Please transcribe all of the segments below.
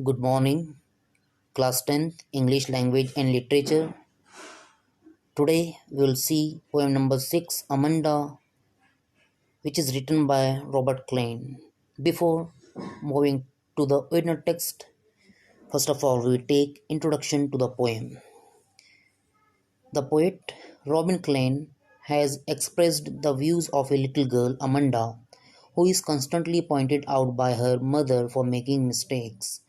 Good morning, class 10th English Language and Literature. Today we will see poem number 6, Amanda, which is written by Robert Klein. Before moving to the inner text, first of all we take introduction to the poem. The poet Robin Klein has expressed the views of a little girl, Amanda, who is constantly pointed out by her mother for making mistakes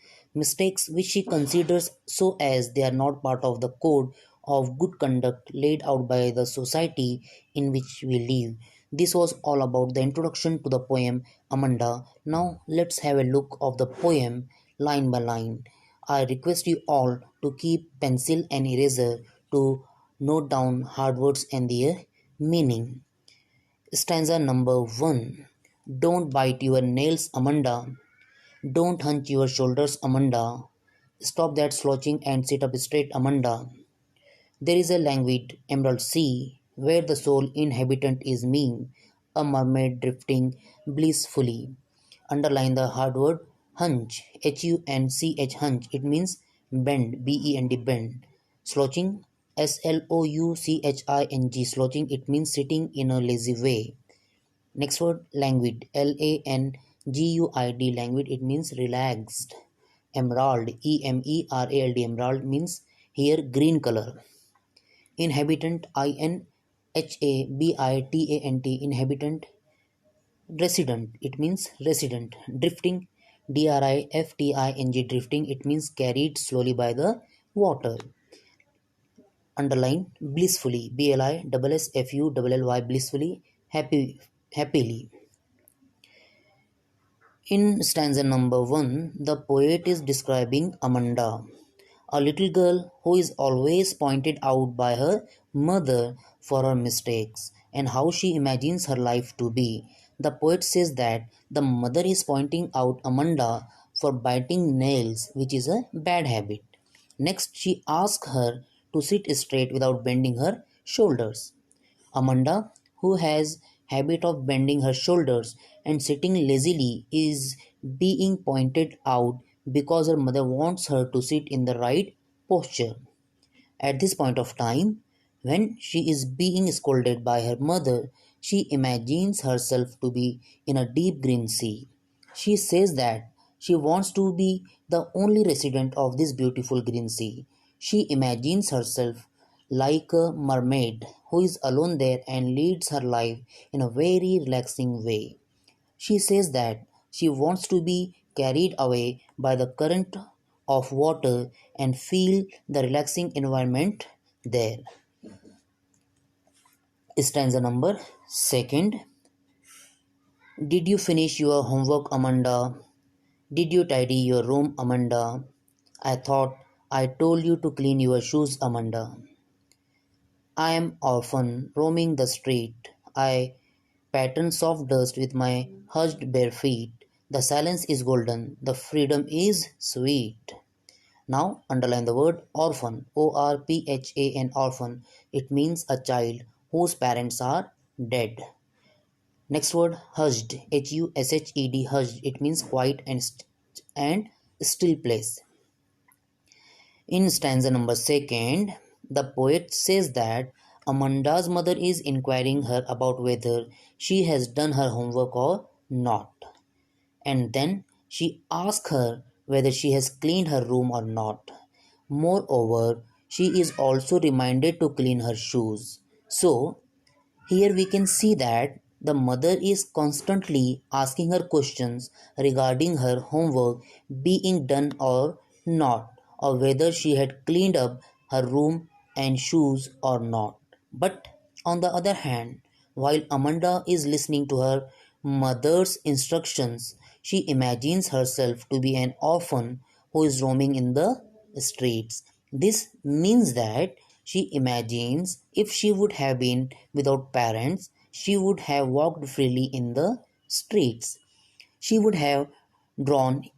which she considers so as they are not part of the code of good conduct laid out by the society in which we live. This was all about the introduction to the poem Amanda. Now let's have a look of the poem line by line. I request you all to keep pencil and eraser to note down hard words and their meaning. Stanza number 1. Don't bite your nails, Amanda. Don't hunch your shoulders, Amanda. Stop that slouching and sit up straight, Amanda. There is a languid emerald sea where the sole inhabitant is me, a mermaid drifting blissfully. Underline the hard word hunch, H-U-N-C-H, hunch. It means bend, B-E-N-D, bend. Slouching, S-L-O-U-C-H-I-N-G, slouching. It means sitting in a lazy way. Next word languid, L-A-N-G-U-I-D, languid. It means relaxed. Emerald, E-M-E-R-A-L-D, emerald means here green color. Inhabitant, I-N-H-A-B-I-T-A-N-T, inhabitant. Resident, it means resident. Drifting, D-R-I-F-T-I-N-G, drifting. It means carried slowly by the water. Underline blissfully, B-L-I-S-S-F-U-L-L-Y, blissfully, happily. In stanza number 1, the poet is describing Amanda, a little girl who is always pointed out by her mother for her mistakes and how she imagines her life to be. The poet says that the mother is pointing out Amanda for biting nails, which is a bad habit. Next, she asks her to sit straight without bending her shoulders. Amanda, who has habit of bending her shoulders and sitting lazily, is being pointed out because her mother wants her to sit in the right posture. At this point of time, when she is being scolded by her mother, she imagines herself to be in a deep green sea. She says that she wants to be the only resident of this beautiful green sea. She imagines herself like a mermaid who is alone there and leads her life in a very relaxing way. She says that she wants to be carried away by the current of water and feel the relaxing environment there. Stanza number 2. Did you finish your homework, Amanda? Did you tidy your room, Amanda? I thought I told you to clean your shoes, Amanda. I am orphan, roaming the street. I pattern soft dust with my hushed bare feet. The silence is golden, the freedom is sweet. Now underline the word orphan, O-R-P-H-A-N, orphan. It means a child whose parents are dead. Next word hushed, H-U-S-H-E-D, hushed. It means quiet and still place. In stanza number 2, the poet says that Amanda's mother is inquiring her about whether she has done her homework or not. And then she asks her whether she has cleaned her room or not. Moreover, she is also reminded to clean her shoes. So, here we can see that the mother is constantly asking her questions regarding her homework being done or not, or whether she had cleaned up her room and shoes or not. But on the other hand, while Amanda is listening to her mother's instructions, she imagines herself to be an orphan who is roaming in the streets. This means that she imagines if she would have been without parents, she would have walked freely in the streets. She would have drawn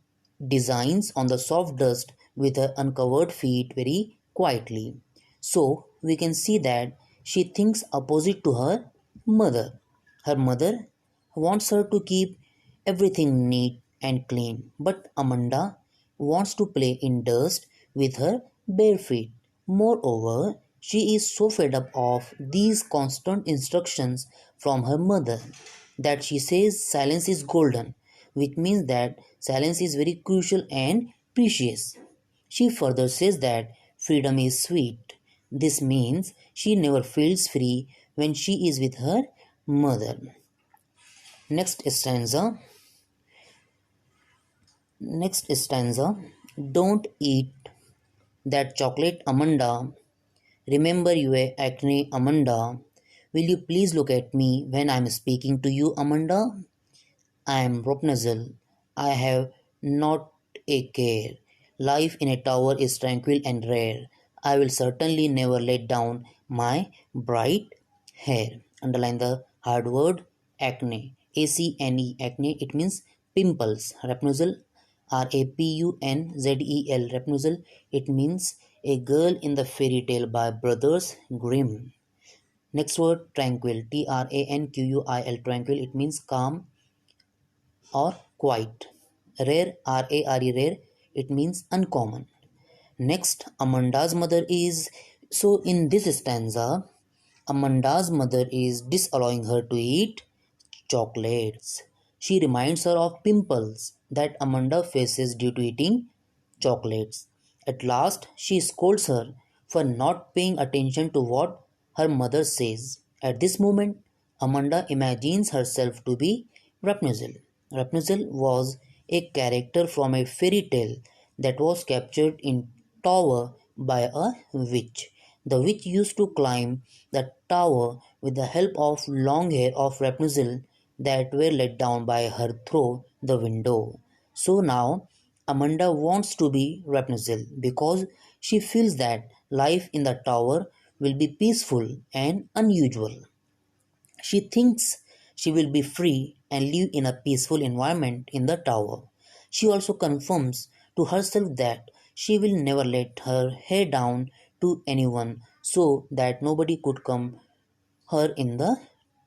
designs on the soft dust with her uncovered feet very quietly. So we can see that she thinks opposite to her mother. Her mother wants her to keep everything neat and clean, but Amanda wants to play in dust with her bare feet. Moreover, she is so fed up of these constant instructions from her mother that she says silence is golden, which means that silence is very crucial and precious. She further says that freedom is sweet. This means she never feels free when she is with her mother. Next stanza. Next stanza. Don't eat that chocolate, Amanda. Remember your acne, Amanda. Will you please look at me when I'm speaking to you, Amanda? I am Rapunzel. I have not a care. Life in a tower is tranquil and rare. I will certainly never let down my bright hair. Underline the hard word acne. ACNE, acne, it means pimples. Rapunzel, RAPUNZEL, Rapunzel, it means a girl in the fairy tale by Brothers Grimm. Next word tranquil, TRANQUIL, tranquil, it means calm or quiet. Rare, RARE, rare, it means uncommon. Next, Amanda's mother is. So, in this stanza, Amanda's mother is disallowing her to eat chocolates. She reminds her of pimples that Amanda faces due to eating chocolates. At last, she scolds her for not paying attention to what her mother says. At this moment, Amanda imagines herself to be Rapunzel. Rapunzel was a character from a fairy tale that was captured in tower by a witch. The witch used to climb the tower with the help of long hair of Rapunzel that were let down by her through the window. So now Amanda wants to be Rapunzel because she feels that life in the tower will be peaceful and unusual. She thinks she will be free and live in a peaceful environment in the tower. She also confirms to herself that she will never let her hair down to anyone so that nobody could come her in the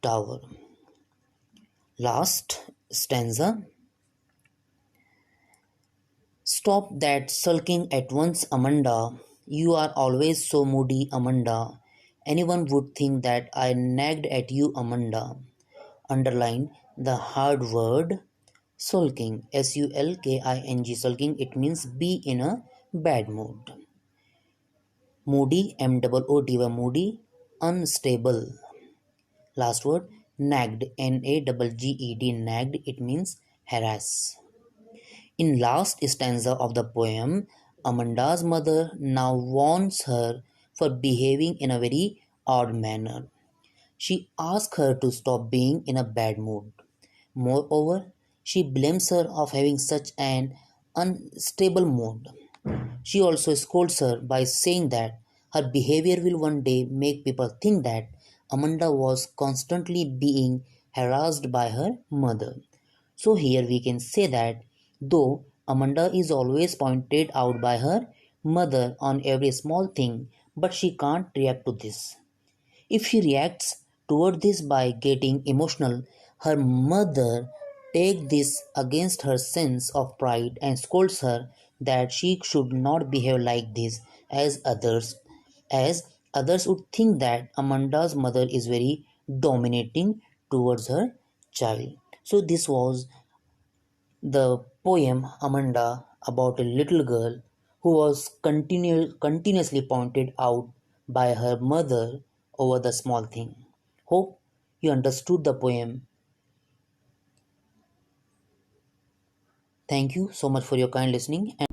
tower. Last stanza. Stop that sulking at once, Amanda. You are always so moody, Amanda. Anyone would think that I nagged at you, Amanda. Underline the hard word sulking. SULKING. Sulking. It means be in a bad mood. Moody. MOOD. Moody. Unstable. Last word nagged. NAGGED. Nagged. It means harass. In last stanza of the poem, Amanda's mother now warns her for behaving in a very odd manner. She asks her to stop being in a bad mood. Moreover, she blames her of having such an unstable mood. She also scolds her by saying that her behavior will one day make people think that Amanda was constantly being harassed by her mother. So here we can say that though Amanda is always pointed out by her mother on every small thing, but she can't react to this. If she reacts toward this by getting emotional, her mother takes this against her sense of pride and scolds her that she should not behave like this as others would think that Amanda's mother is very dominating towards her child. So this was the poem Amanda about a little girl who was continuously pointed out by her mother over the small thing. Hope you understood the poem. Thank you so much for your kind listening. And